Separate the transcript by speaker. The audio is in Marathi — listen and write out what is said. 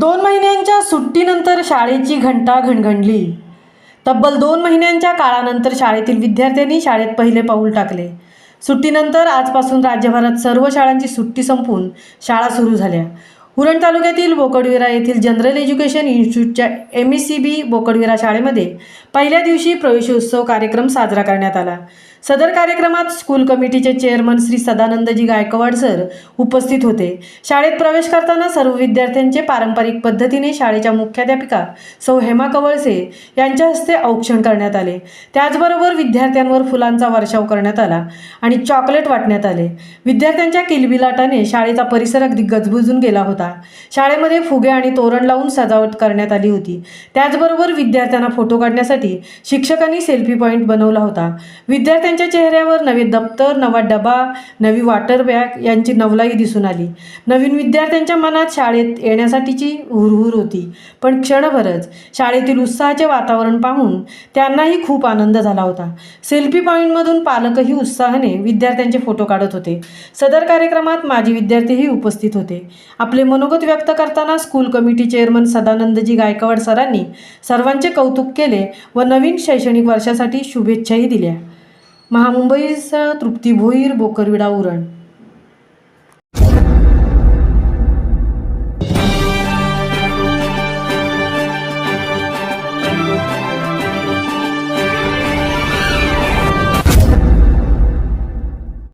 Speaker 1: 2 महिन्यांच्या सुट्टीनंतर शाळेची घंटा घणघणली. तब्बल 2 महिन्यांच्या काळानंतर शाळेतील विद्यार्थ्यांनी शाळेत पहिले पाऊल टाकले. सुट्टीनंतर आजपासून राज्यभरात सर्व शाळांची सुट्टी संपून शाळा सुरू झाल्या. उरण तालुक्यातील बोकडविरा येथील जनरल एज्युकेशन इन्स्टिट्यूटच्या MECB बोकडविरा शाळेमध्ये पहिल्या दिवशी प्रवेशोत्सव कार्यक्रम साजरा करण्यात आला. सदर कार्यक्रमात स्कूल कमिटीचे चेअरमन श्री सदानंदजी गायकवाड सर उपस्थित होते. शाळेत प्रवेश करताना सर्व विद्यार्थ्यांचे पारंपरिक पद्धतीने शाळेच्या मुख्याध्यापिका सौ हेमा कवळसे यांच्या हस्ते औक्षण करण्यात आले. त्याचबरोबर विद्यार्थ्यांवर फुलांचा वर्षाव करण्यात आला आणि चॉकलेट वाटण्यात आले. विद्यार्थ्यांच्या किलबिलाटाने शाळेचा परिसर अगदी गजबजून गेला होता. शाळेमध्ये फुगे आणि तोरण लावून सजावट करण्यात आली होती. त्याचबरोबर विद्यार्थ्यांना फोटो काढण्यासाठी शिक्षकांनी सेल्फी पॉईंट बनवला होता. विद्यार्थ्यांच्या चेहऱ्यावर नवे दप्तर, नवा डबा, नवी वॉटर बॅग यांची नवलाई दिसून आली. नवीन विद्यार्थ्यांच्या मनात शाळेत येण्यासाठीची हुरहुर होती. पण क्षणभरच शाळेतील उत्साहाचे वातावरण पाहून त्यांनाही खूप आनंद झाला होता. सेल्फी पॉईंटमधून पालकही उत्साहाने विद्यार्थ्यांचे फोटो काढत होते. सदर कार्यक्रमात माजी विद्यार्थीही उपस्थित होते. आपले मनोगत व्यक्त करताना school committee chairman Sadanandji Gaikwad सरांनी सर्वांचे कौतुक केले व नवीन शैक्षणिक वर्षासाठी शुभेच्छाही दिल्या. महामुंबईसह तृप्ती भोईर, बोकरविरा, उरण.